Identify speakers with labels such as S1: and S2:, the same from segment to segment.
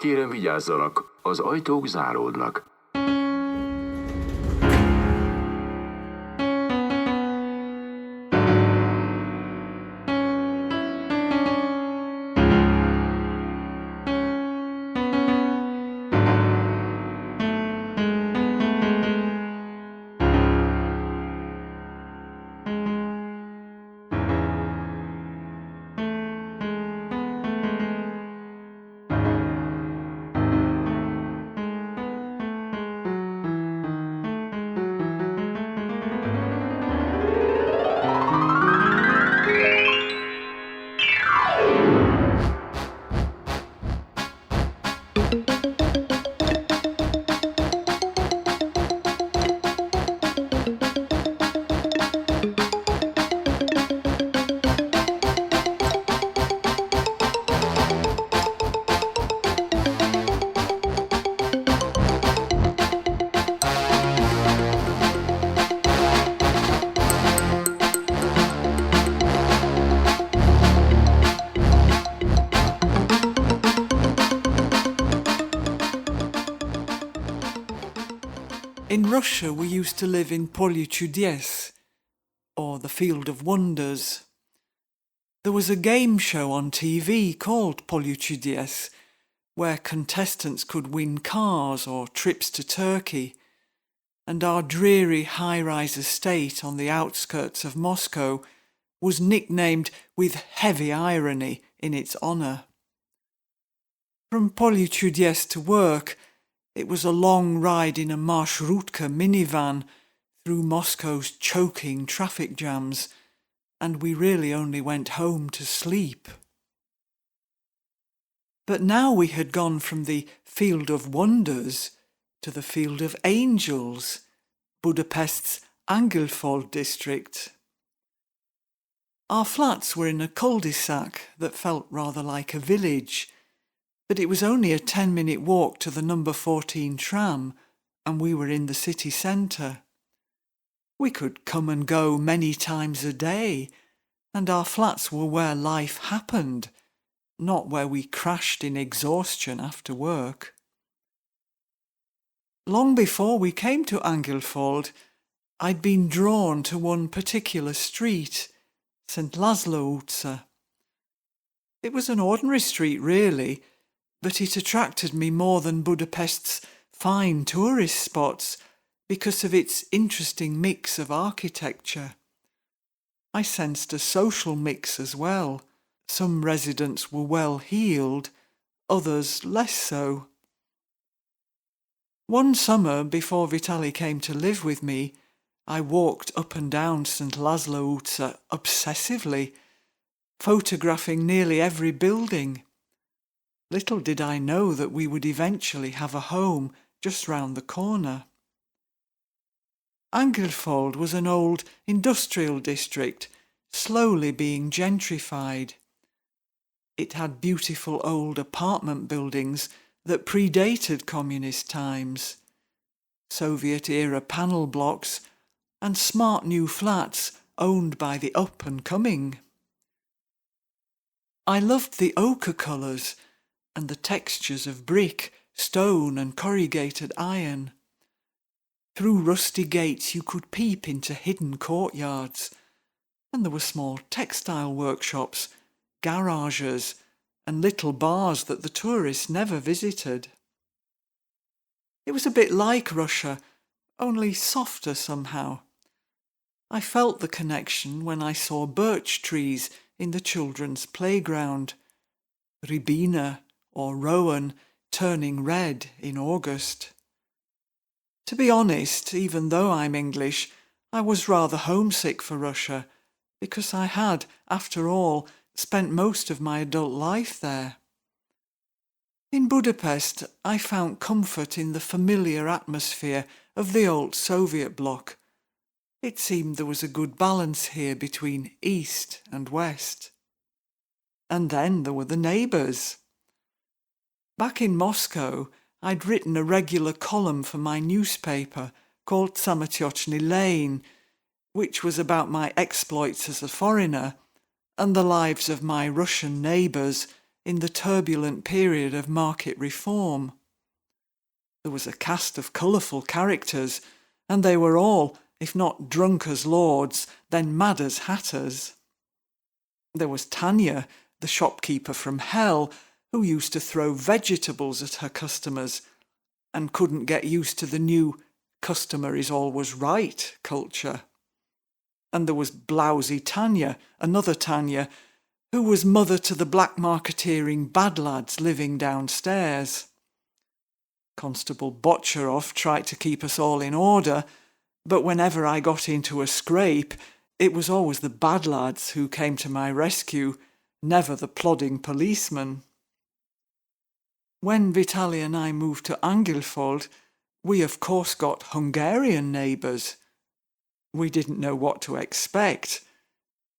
S1: Kérem vigyázzanak, az ajtók záródnak.
S2: In Russia, we used to live in Polye Chudyes, or the Field of Wonders. There was a game show on TV called Polye Chudyes, where contestants could win cars or trips to Turkey, and our dreary high-rise estate on the outskirts of Moscow was nicknamed with heavy irony in its honour. From Polye Chudyes to work, it was a long ride in a marshrutka minivan through Moscow's choking traffic jams, and we really only went home to sleep. But now we had gone from the Field of Wonders to the Field of Angels, Budapest's Angelfold district. Our flats were in a cul-de-sac that felt rather like a village, but it was only a 10-minute walk to the number 14 tram, and we were in the city centre. We could come and go many times a day, and our flats were where life happened, not where we crashed in exhaustion after work. Long before we came to Angelfold, I'd been drawn to one particular street, St. Laszlo Utca. It was an ordinary street, really, but it attracted me more than Budapest's fine tourist spots because of its interesting mix of architecture. I sensed a social mix as well. Some residents were well-heeled, others less so. One summer, before Vitaly came to live with me, I walked up and down St. Laszlo Utca obsessively, photographing nearly every building. Little did I know that we would eventually have a home just round the corner. Angelfold was an old industrial district, slowly being gentrified. It had beautiful old apartment buildings that predated communist times, Soviet-era panel blocks, and smart new flats owned by the up-and-coming. I loved the ochre colours and the textures of brick, stone and corrugated iron. Through rusty gates you could peep into hidden courtyards, and there were small textile workshops, garages and little bars that the tourists never visited. It was a bit like Russia, only softer somehow. I felt the connection when I saw birch trees in the children's playground, Ribina or rowan turning red in August. To be honest, even though I'm English, I was rather homesick for Russia, because I had, after all, spent most of my adult life there. In Budapest, I found comfort in the familiar atmosphere of the old Soviet bloc. It seemed there was a good balance here between East and West. And then there were the neighbours. Back in Moscow, I'd written a regular column for my newspaper called Samotyotny Lane, which was about my exploits as a foreigner and the lives of my Russian neighbours in the turbulent period of market reform. There was a cast of colourful characters, and they were all, if not drunk as lords, then mad as hatters. There was Tanya, the shopkeeper from hell, who used to throw vegetables at her customers and couldn't get used to the new "customer is always right" culture. And there was Blousy Tanya, another Tanya, who was mother to the black marketeering bad lads living downstairs. Constable Botcherov tried to keep us all in order, but whenever I got into a scrape, it was always the bad lads who came to my rescue, never the plodding policeman. When Vitaly and I moved to Angelfold, we of course got Hungarian neighbours. We didn't know what to expect.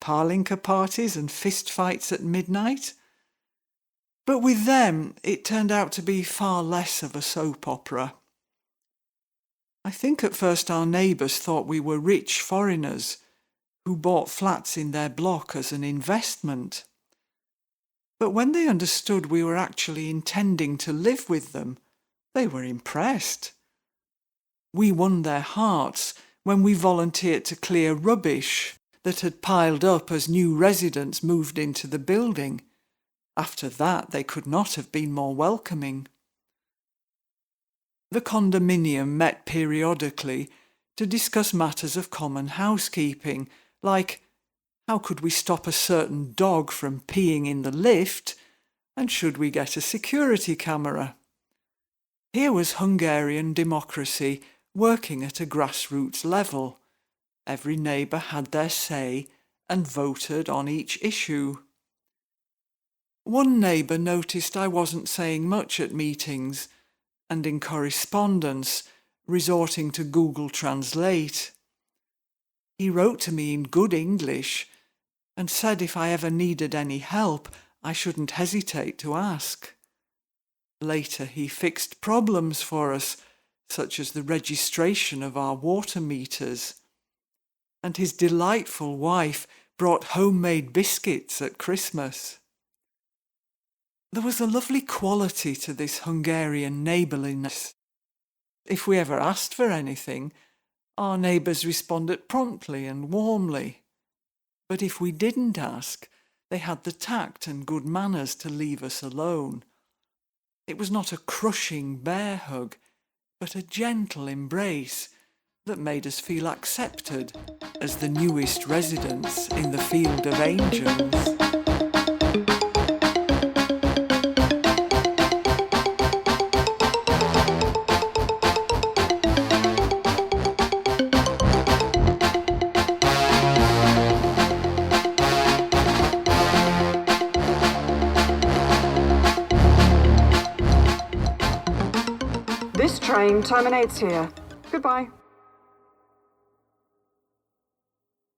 S2: Parlinka parties and fist fights at midnight? But with them, it turned out to be far less of a soap opera. I think at first our neighbours thought we were rich foreigners who bought flats in their block as an investment. But when they understood we were actually intending to live with them, they were impressed. We won their hearts when we volunteered to clear rubbish that had piled up as new residents moved into the building. After that, they could not have been more welcoming. The condominium met periodically to discuss matters of common housekeeping, like how could we stop a certain dog from peeing in the lift, and should we get a security camera? Here was Hungarian democracy working at a grassroots level. Every neighbour had their say and voted on each issue. One neighbour noticed I wasn't saying much at meetings, and in correspondence, resorting to Google Translate. He wrote to me in good English and said if I ever needed any help, I shouldn't hesitate to ask. Later he fixed problems for us, such as the registration of our water meters. And his delightful wife brought homemade biscuits at Christmas. There was a lovely quality to this Hungarian neighbourliness. If we ever asked for anything, our neighbours responded promptly and warmly. But if we didn't ask, they had the tact and good manners to leave us alone. It was not a crushing bear hug, but a gentle embrace that made us feel accepted as the newest residents in the field of angels.
S3: This train terminates here. Goodbye.